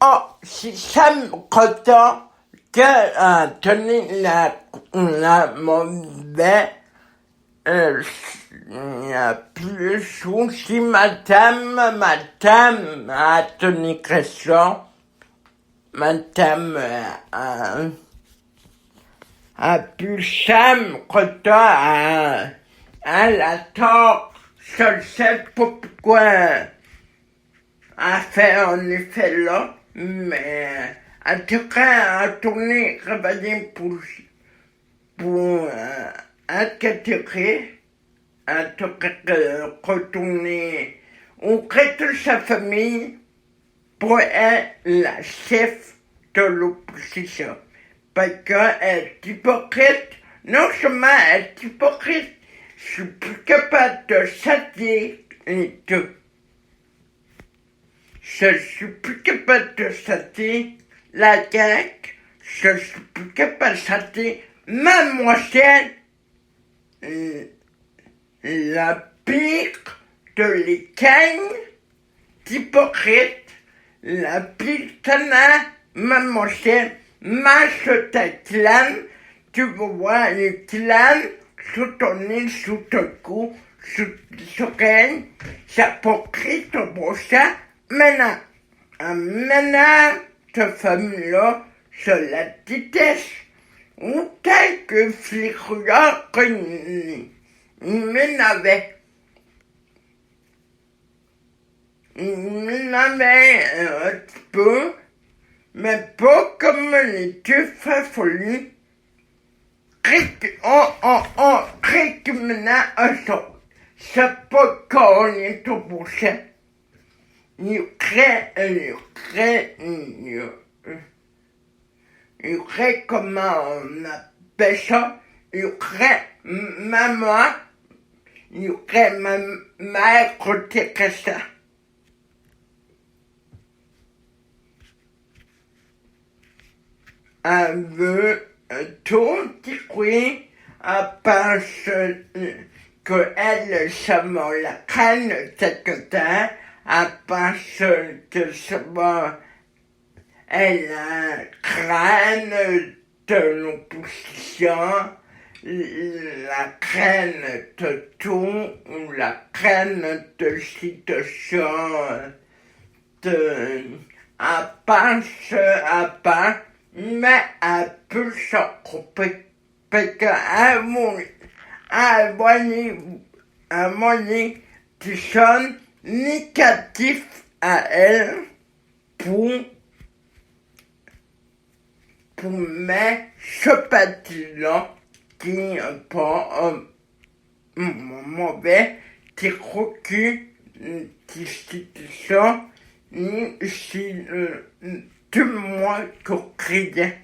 Oh, si ça me content que Tony la mauvaise la plus souci madame à Tony Cresson, madame à plus Sam content à la tort, je ne sais pas pourquoi a fait en effet là, mais en tout cas, Tony travaillé pour intégrer, en tout cas, retourner auprès de sa famille pour être la chef de l'opposition. Parce qu'elle est hypocrite, non seulement elle est hypocrite, je suis plus capable de satir et de je suis plus capable de châtier la grecque, je suis plus capable de châtier mademoiselle, la pire de l'écaille, d'hypocrite, la pire tana, mademoiselle, marche ta clan, tu vas voir les clans sous ton nez, sous ton cou, sous elle, ça hypocrite au beau ça. Maintenant, cette femme-là, je la déteste. Ou tel que flic-là, il m'énervait. Il m'énervait un petit peu, mais pas comme les deux farfelus. Maintenant, c'est pas qu'on est au boucher. Comment on appelle ça, maman, ma mère côté que ça. Elle veut tout détruire, à part qu'elle, ça me la crâne quelque temps, à part que ça va, elle a un crâne de l'opposition, la crâne de tout, ou la crâne de situation, à part, mais elle peut s'occuper, parce qu'à mon qui sont négatifs à elle pour mettre ce parti-là qui n'est pas mauvais, qui recule l'institution, ni si tout le monde qui criait.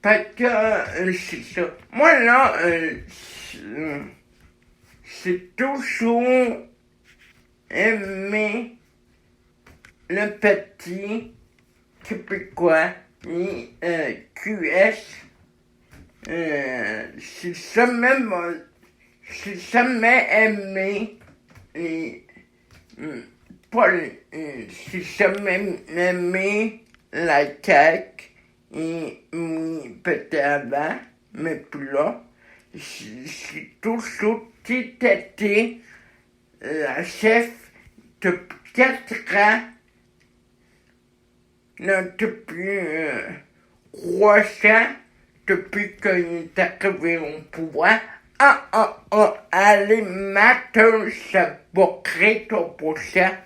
Parce que c'est ça. Moi là, c'est toujours aimé le petit québécois, ni QS. C'est jamais aimé c'est jamais aimé la CAQ. Et peut-être avant, mais plus là, j'ai toujours été la chef depuis 4 ans, non, depuis 3 ans, depuis qu'il est arrivé au pouvoir. Allez, matin, ça va créer ton prochain.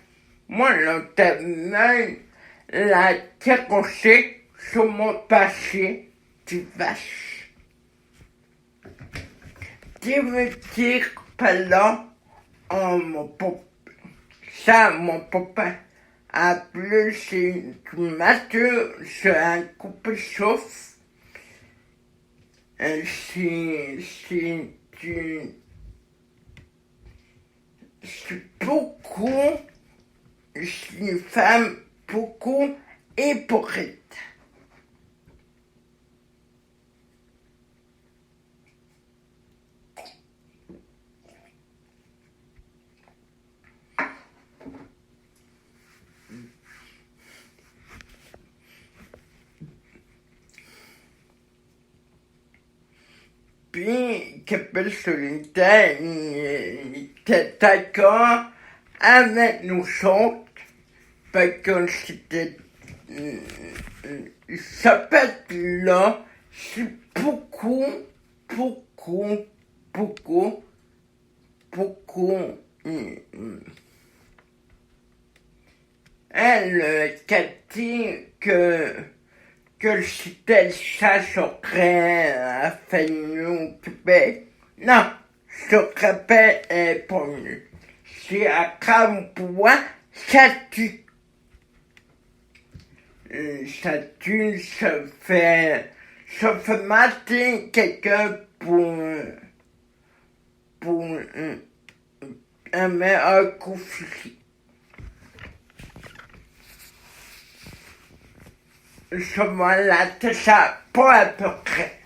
Moi, là, t'as même la carrossée sur mon passé de vache. Tu veux dire par là, mon papa a plus une mature sur un coupe-souffle. C'est beaucoup, c'est une femme beaucoup hypocrite. Puis, Capel Solitaire, il était d'accord avec nous autres, parce que c'était, ça peut être là, c'est beaucoup, beaucoup, beaucoup, beaucoup, elle, Cathy, que c'était ça serait à faire nous occuper. Non, ce rappel est pour nous. C'est à Campois, ça tue. Ça tue, ça fait mater quelqu'un pour un meilleur coup physique. Chemin-là, ça, pas à peu près.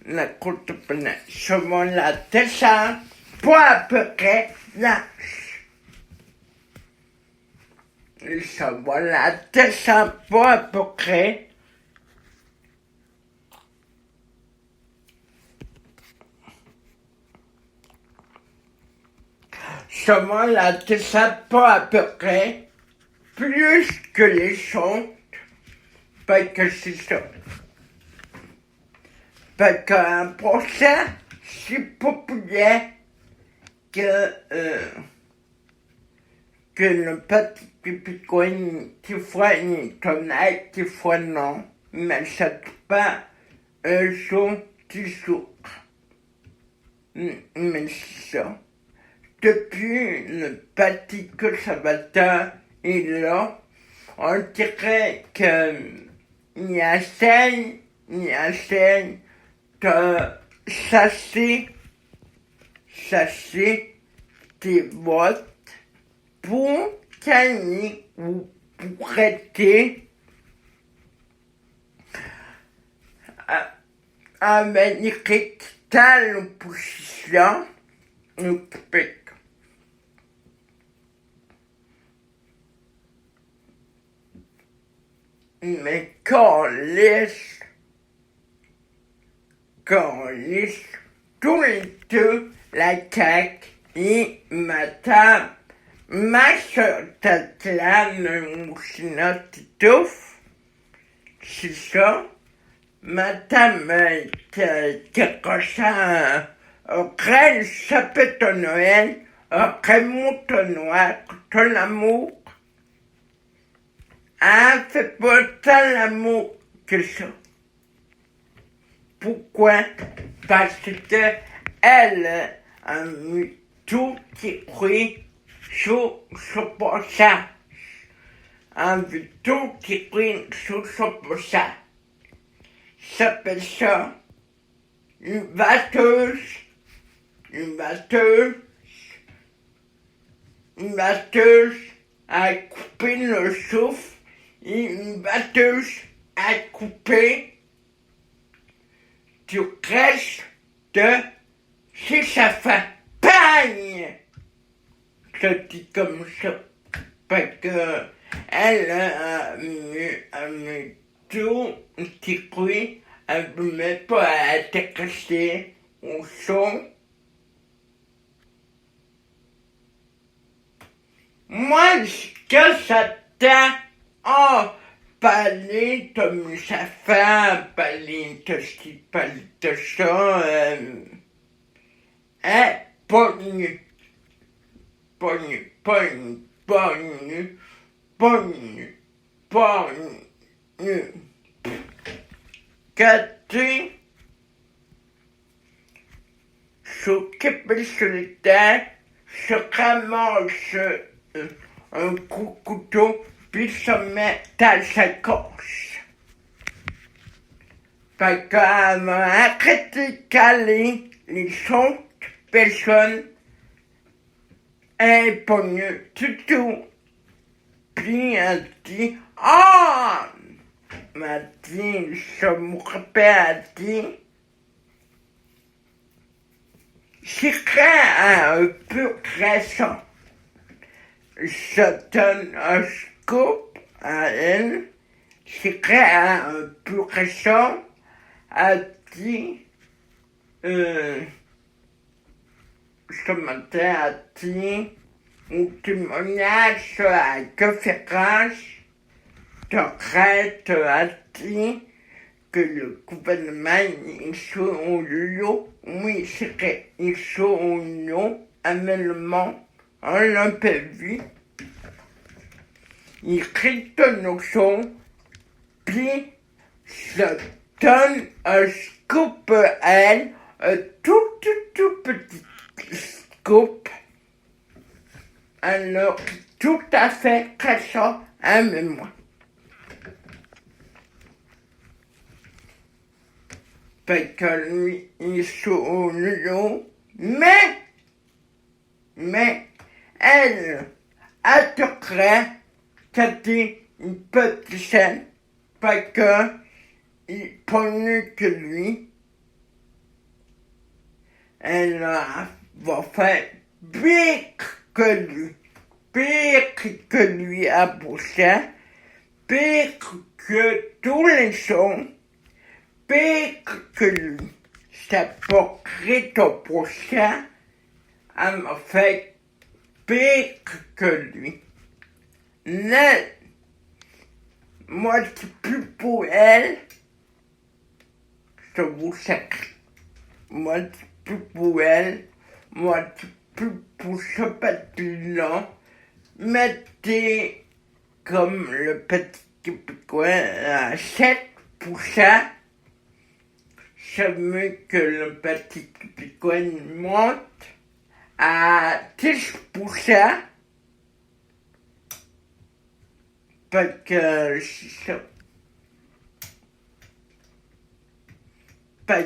La côte peine. Chemin-là, ça, pas à peu près, là. Chemin-là, ça, pas à peu près. Chemin-là, ça, pas à peu près. Plus que les autres, parce que c'est ça. Parce qu'un procès, c'est populaire que le petit pipicoin, qui fois ni tonnerre, qui fois non, mais ça ne pas un son qui souffre. Mais c'est ça. Depuis le petit conservateur est là, on dirait qu'il essaye de chasser tes votes pour gagner ou pour arrêter avec l'opposition au Québec. Mais qu'on laisse tous les deux la CAQ et madame Macha-Tatiana Mouchina-Titouf, c'est ça, madame qui reçoit auprès du sapin de Noël, auprès mon noir, contre l'amour, fait pas tant l'amour que ça. Pourquoi? Parce que elle a mis tout qui pris sur son passage. A vu tout qui pris sur son passage. Ça s'appelle ça une batteuse à couper le souffle et une batteuse à couper du reste de si ça fait pagne. Je dis comme ça. Parce que elle a mis tout qui pris, elle ne met pas à intéresser au son. Moi, que ça t'a parler de sa femme, parler de ci, parler de ça, pogne. Cathy s'occupe sur le terre, se ramasse un couteau, puis se met à sa course. Parce qu'elle m'a arrêté de caler les autres personnes et pas mieux du tout. Puis elle dit, m'a dit, je me rappelle, elle dit, c'est un peu récent. Je donne un scoop à elle, c'est un peu récent, elle dit, ce matin a dit un témoignage à conférence de Crète a dit que le gouvernement est sur l'eau, oui, c'est qu'il sur l'eau, amènement, on l'a pas vu. Il crie nos sons, puis se donne un scoop à elle, un tout petit scoop. Alors, tout à fait cachant à mémoire. Parce que lui, il sur l'eau, mais elle attaquerait, c'était une petite scène, parce que il prenait que lui, elle va faire pire que lui à Boucher, pire que tous les sons, pire que lui. C'est pour Crito Boucher, elle m'a fait pire que lui. Net, moi c'est plus pour elle, je vous sais. Moi c'est plus pour elle, moi c'est plus pour ce petit-là. Mettez comme le petit Québécois à 7%. C'est mieux que le petit Québécois monte à 10%. Parce que c'est ça. Parce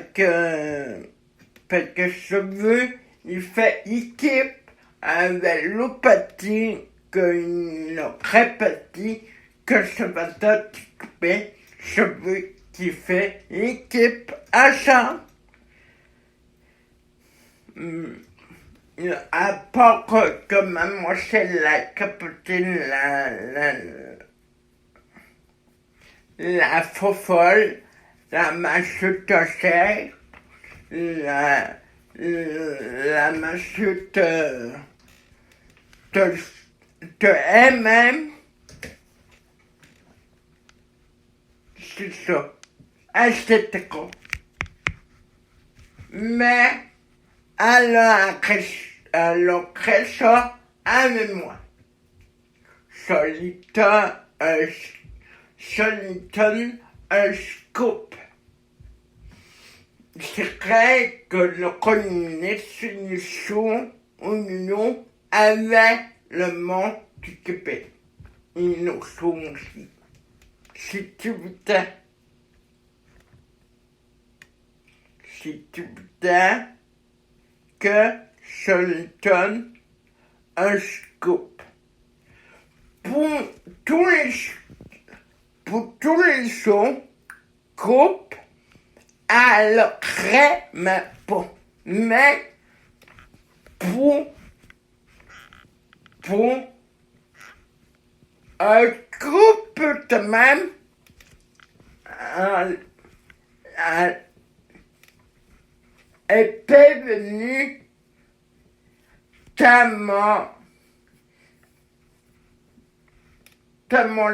que je veux, il fait équipe avec l'opathie qu'il a répété que ça va t'occuper. Je veux qu'il fait équipe à ça. À part que maman c'est la capitaine, la fofolle, la machute-chère, la machute de MM, c'est ça, esthético. Mais elle a créé ça avec moi. Soliton, un scoop. C'est vrai que le communisme sous l'union avec le monde du Québec. Ils nous sont aussi. Si tu voudrais que je lui donne un scoop. Pour tous les sons, coupe, elle crème pas. Mais pour un couple de même, elle est venue tellement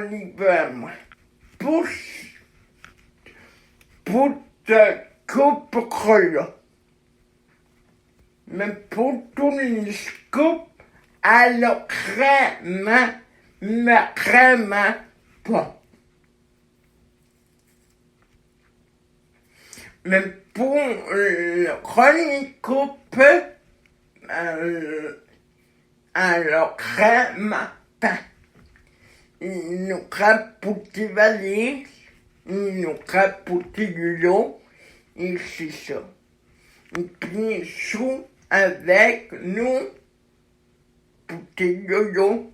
libre à moi. Pour te couper là. Mais pour tous les scoops, elle crème pas. Mais pour le chronique coupe, elle crème pas. Il nous crème pour tes valises, il nous crème pour tes l'eau, et c'est ça. Et puis, sous avec nous, pour tes lolos,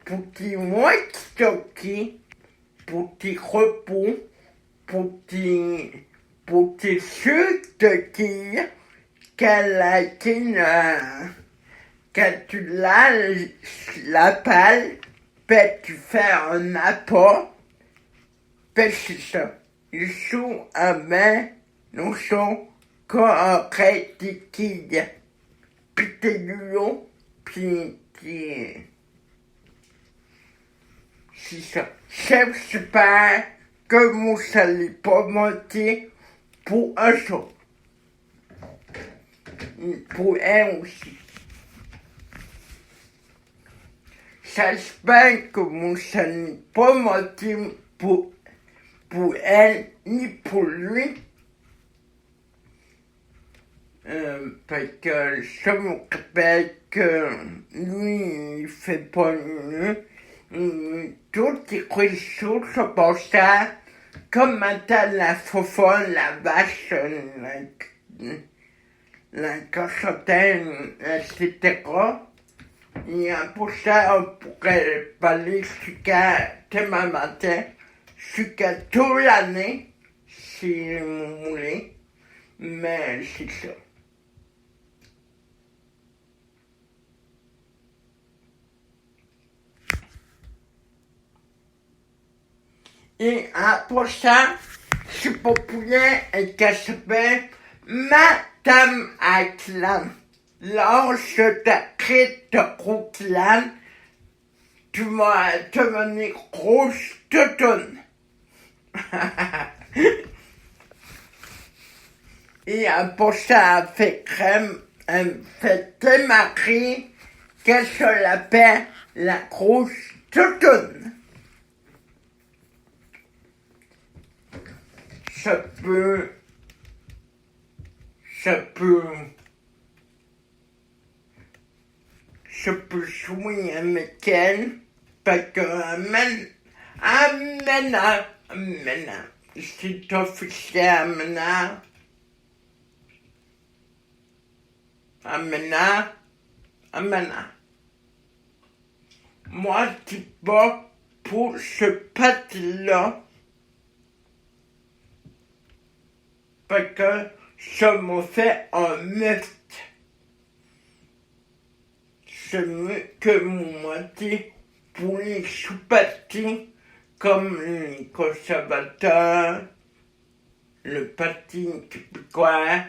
pour tes walkie-talkies, pour tes repos, pour tes chutes de tir, quand tu la palle, puis tu fais un apport, puis c'est ça. Ils sont à main, nous sommes qu'aurait des quilles, puis de l'eau, puis c'est ça. J'espère que vous n'allez pas monter pour un jour. Pour elle aussi. J'espère que vous n'allez pas mentir pour elle ni pour lui. Parce que je me rappelle que lui, il fait pas mieux. Toutes les choses se passaient comme maintenant la faufonne, la vache, la cochonne, etc. Et pour ça, on pourrait parler jusqu'à demain matin, jusqu'à toute l'année, si vous voulez. Mais c'est ça. Et après ça, c'est populaire et qu'elle s'appelle Madame Atlan. Lorsque t'écris de Routlan, tu vas devenir rouge toutoune. Et après ça, elle fait crème, elle fait démarrer qu'elle se l'appelle la rouge toutoune. Je peux jouer avec elle, parce que Amena, c'est officiel, Amena. Moi, c'est pas pour ce parti-là, parce que ça me fait un mythe. C'est mieux que moi pour les sous-partis comme les conservateurs, le parti québécois,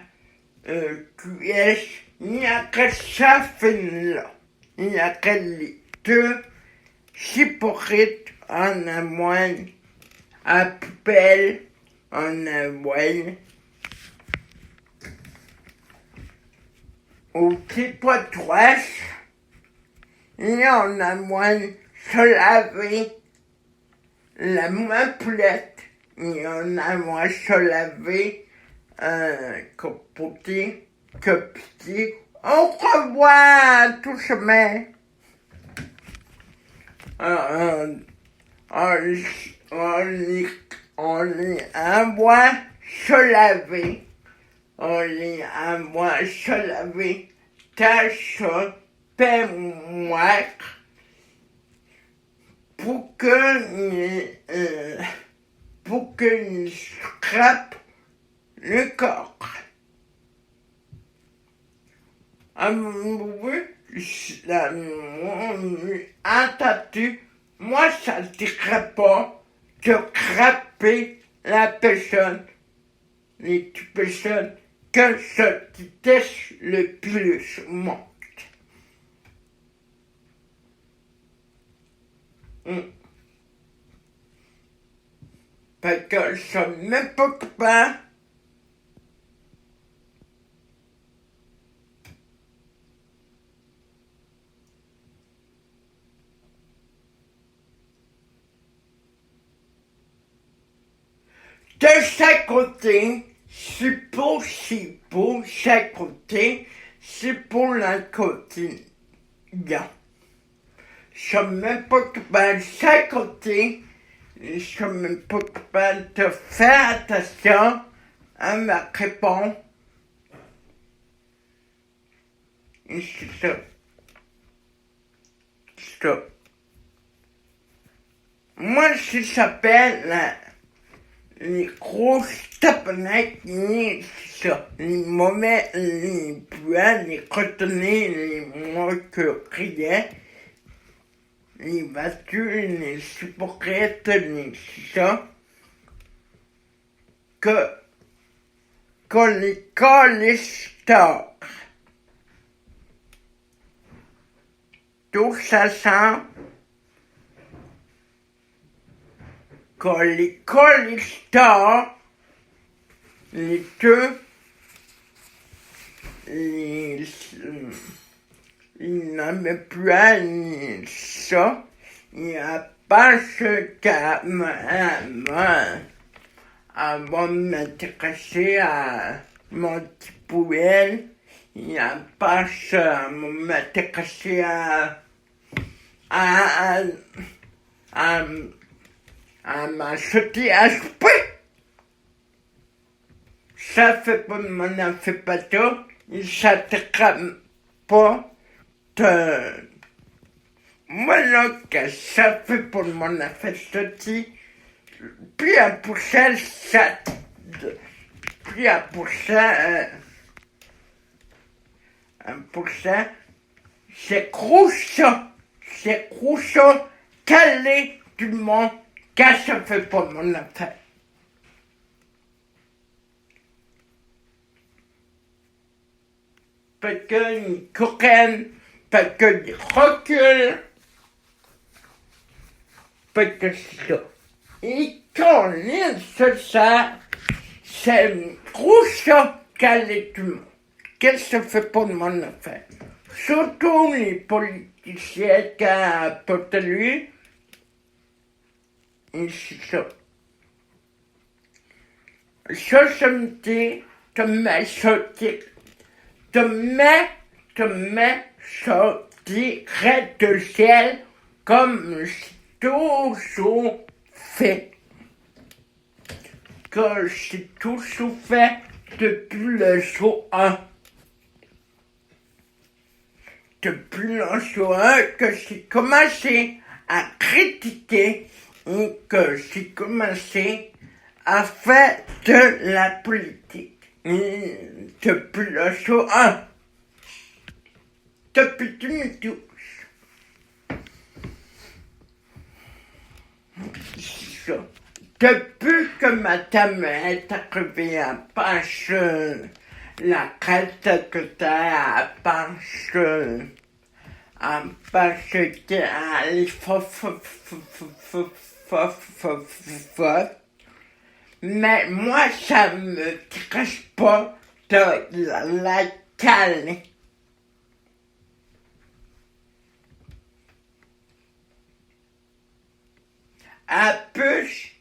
QS, il n'y a que ça fin là. Il n'y a que les deux hypocrites en amoine, à poubelle en avoine. Au petit poitrage, il y en a moins se laver la main poulette, il y en a moins se laver que petit. Au revoir, tout chemin. On les envoie se laver. On les envoie se laver. Tâche, paie-moi. Pour qu'ils scrapent le corps. Avez-vous vu entendu? Moi, ça ne dirait pas de craper la personne, les personnes que je déteste le plus au monde. Parce que je ne m'époque pas. De chaque côté, c'est pour chaque côté, c'est pour la côté. Bien. Je ne m'époque pas de chaque côté. Je ne m'époque pas de faire attention à ma réponse. Et c'est ça. Ça. Moi, ça s'appelle les grosses tapennettes, c'est ça. Les mauvais, les buants, les retenés, les mots que riais, les voitures, les supportettes, les ça. Que colicolistore. Tout ça sent colicolistore, les deux, il n'avait plus à ni ça, il n'y a pas ce qu'à avant de m'intéresser à mon petit poubelle, il n'y a pas ça, m'intéresser à m'acheter à souper. Ça fait pas de mon affaire pas tout, il s'attrape pas de... Voilà que ça fait pour mon affaire sortie. Puis pour ça, c'est Crusoe, calé du monde, car ça fait pas mon affaire. Parce qu'ils courent, parce qu'ils reculent, parce que c'est ça. Et quand c'est ça, c'est Crusoe calé du monde. Qu'est-ce que ça fait pas de mon affaire? Surtout les politiciens qui apportent lui, et c'est ça. Ça me dit, te met sortir du ciel comme j'ai toujours fait. Que j'ai toujours fait depuis le jour 1. Depuis le jour 1 que j'ai commencé à critiquer et que j'ai commencé à faire de la politique. Depuis le jour 1. Depuis 2012. C'est ça. Depuis que madame est arrivée à page, la secrétaire à page, mais moi, ça me stresse pas de la caler. À plus,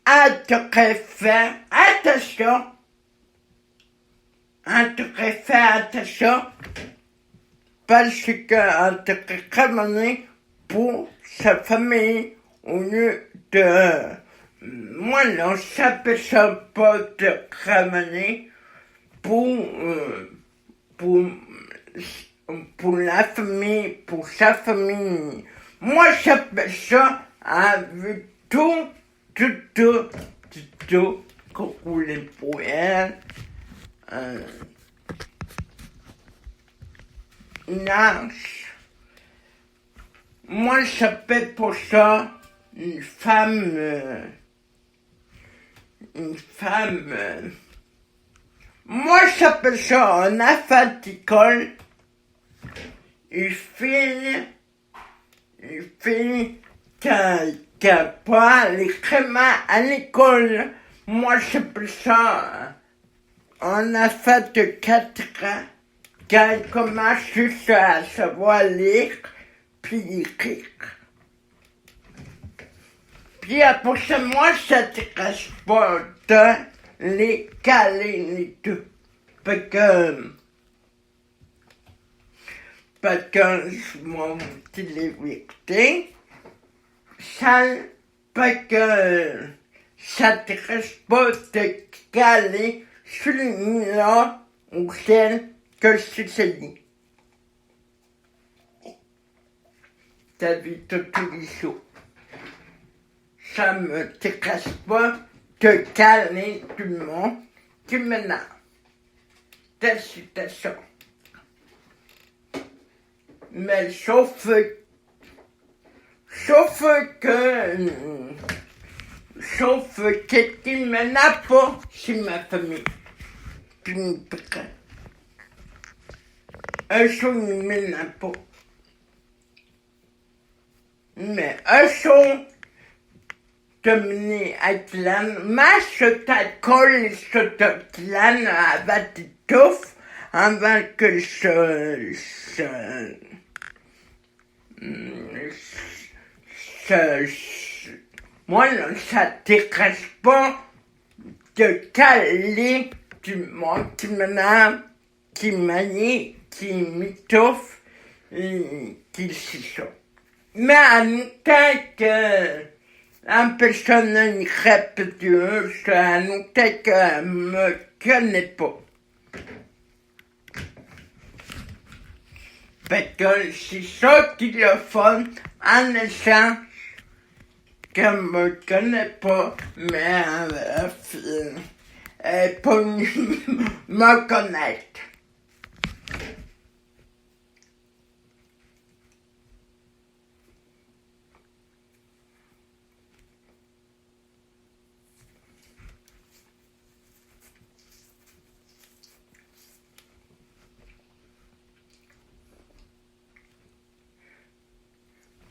elle devrait faire attention. Elle devrait faire attention parce qu'elle devrait ramener pour sa famille au lieu de... Moi non, ça peut pas de ramener pour la famille, pour sa famille. Moi, j'appelle ça avec tout, coucou les poètes, nage. Moi, j'appelle pour ça une femme, moi, j'appelle ça un infanticole. Une fille qui a pas les créments à l'école. Moi, j'appelle ça un enfant de 4 ans qui commence juste à savoir lire puis écrire. Puis après ça, moi, ça ne t'intéresse pas de les caler les deux. Parce que mon petit vérité, parce que ça ne t'intéresse pas de caler celui-là ou celle que je t'ai dit. Ta vie de tous les jours. Ça me t'intéresse pas de caler tout le monde qui m'énerve. C'est ça. Mais sauf que qui m'énerve pas, c'est ma famille. pintre. Eux sont mes impôts. Mais eux sont domnés à clan, mais ce t'accole ce clan avec des touffes, avec que moi, ça t'intéresse pas de caler du monde qui m'énerve, qui manie, qui m'étouffe, qui c'est ça. Mais en tant que la personne répéteuse, en tant qu'elle me connaît pas. Parce que c'est ça qui le fun, en essence, qu'elle me connaît pas, mais elle peut me connaître.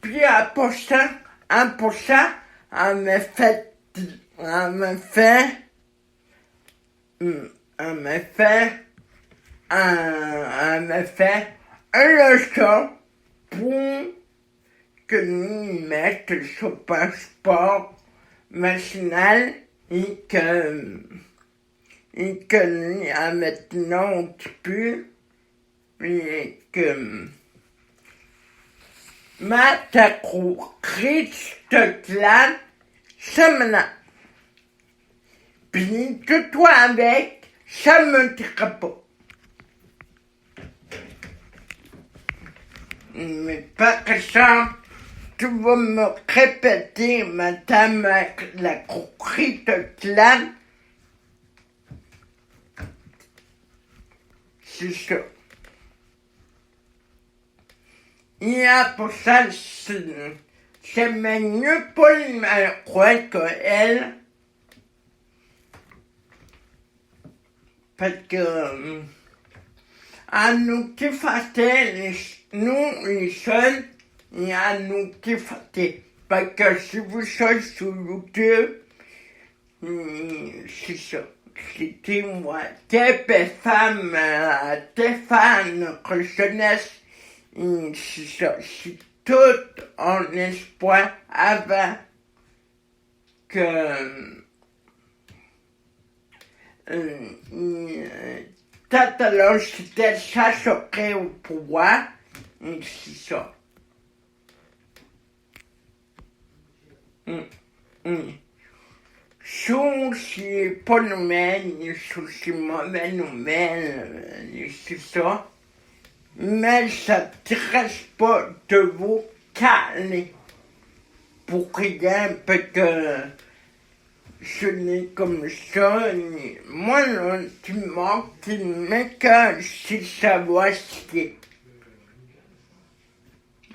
Puis après ça, elle m'a fait un leçon pour que nous mettions sur passeport national et que nous maintenant on peut et que ma t'accro Christ clan ça me puis que toi avec ça me dira pas. Mais par exemple, tu vas me répéter, madame, la croquerie de clan. C'est ça. Et pour ça, c'est mieux pas le croire qu'elle. Parce que, à nous qui faisait, nous, les jeunes, et à nous qui faisait. Parce que si vous êtes sur YouTube, c'est ça. C'était moi. Des femmes, des fans que jeunesse, c'est ça. C'est tout en espoir avant que alors c'était ça choqué au pouvoir, et c'est ça. C'est pas nouvelle, c'est mauvaise nouvelle, c'est ça. Mais ça ne reste pas de vous calmer pour rien, parce que je n'ai comme ça, moi, le tu manques, tu m'écoeures si ça va skier.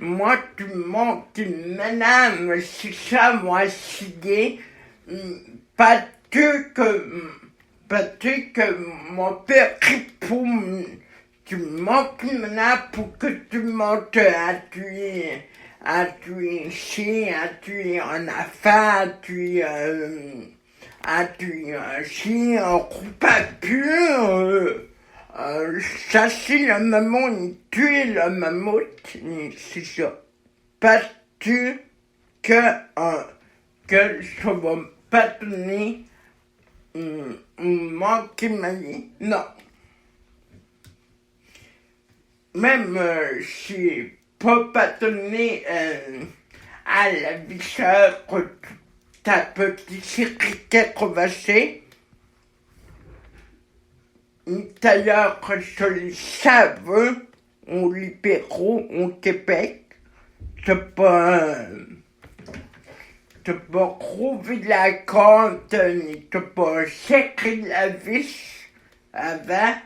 Moi, tu manques, tu m'énerves si ça va skier. Pas que mon père pour tu manques maintenant pour que tu montes à tuer ici, à tuer en affaire, à tuer ici, on coupe pas plus. Ça c'est le mammouth, il tue le mammouth, c'est ça. Parce que ça va pas donner moi qui m'a dit non. Même si pas donné à la visseur que ta petite sécurité crevassée, d'ailleurs que je le savais, au libéraux, au Québec, c'est pas trouvé la compte, t'as pas sécrit la vis avant.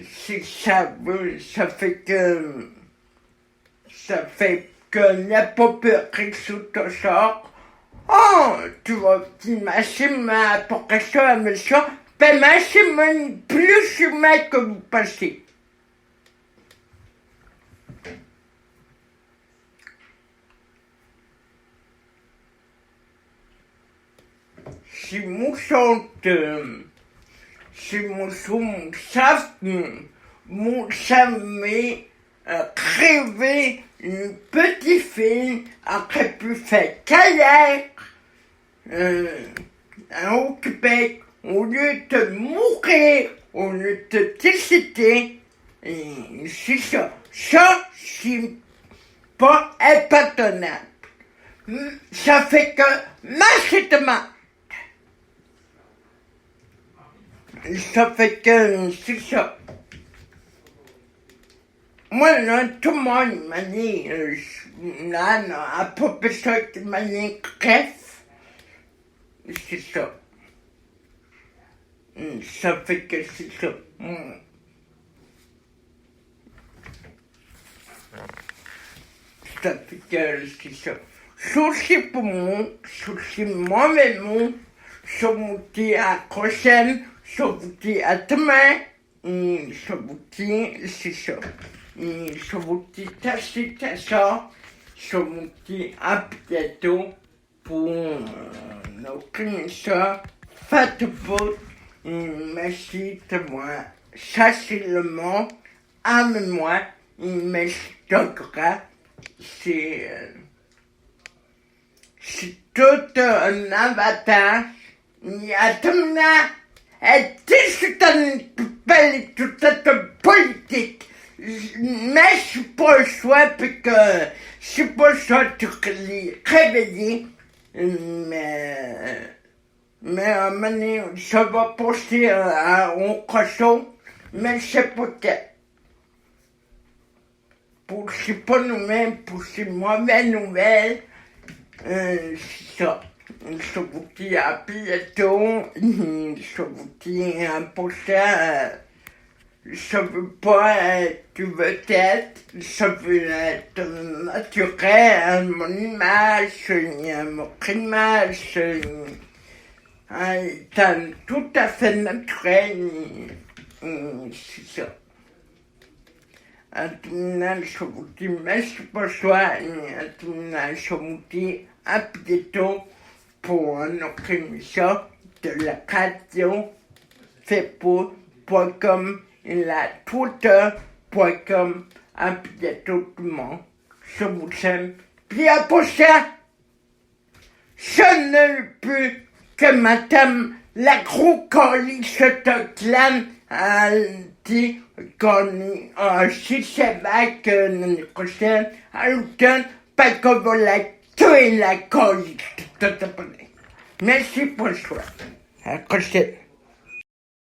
Si ça fait que n'a pas peur que sous ton sort, Oh, tu vois, ma pour que ça me soit, ben maximum plus humain que vous pensez. Si mon chante, si mon son savent, mon jamais rêvé une petite fille après pu faire kayak au Québec, au lieu de mourir, au lieu de décéder, c'est ça. Ça, c'est pas impardonnable. Ça fait que massivement. Ça fait que c'est ça. Moi, là, tout le monde m'a dit, là, à propos de ça, il m'a dit, bref, c'est ça. Ça fait que c'est ça. Ça fait que c'est ça. Souci pour moi, souci mauvais mot, je vous dis à la prochaine, je vous dis à demain, je vous dis, c'est ça. Je vous dis ça, je vous dis à bientôt pour nos connaisseurs. Faites-vous, merci de moi, facilement, à moi, merci d'Okra, c'est tout un avatar, il y a tout ça, et tout une politique. Mais je suis pas le choix, parce que je suis pas le choix de réveiller, mais à un moment donné, ça va pousser au cochon, mais je sais pas quel. Pour ces pas nouvelles, pour ces mauvaises nouvelles, c'est ça. Je vous dis à bientôt, je vous dis à prochain. Je veux pas être vedette, je veux être naturel, mon image, mon image, est tout à fait naturel, c'est ça. Maintenant, je vous dis merci pour ça, maintenant, je vous dis à bientôt pour notre émission de la radio Facebook.com et la Twitter.com. À bientôt tout le monde. Je vous aime. Puis à prochain. Je ne plus que madame la gros colis de clan a dit qu'on si c'est vrai que l'année prochaine, à l'automne, parce qu'on va la tuer la colis. Merci pour le choix. À la prochaine.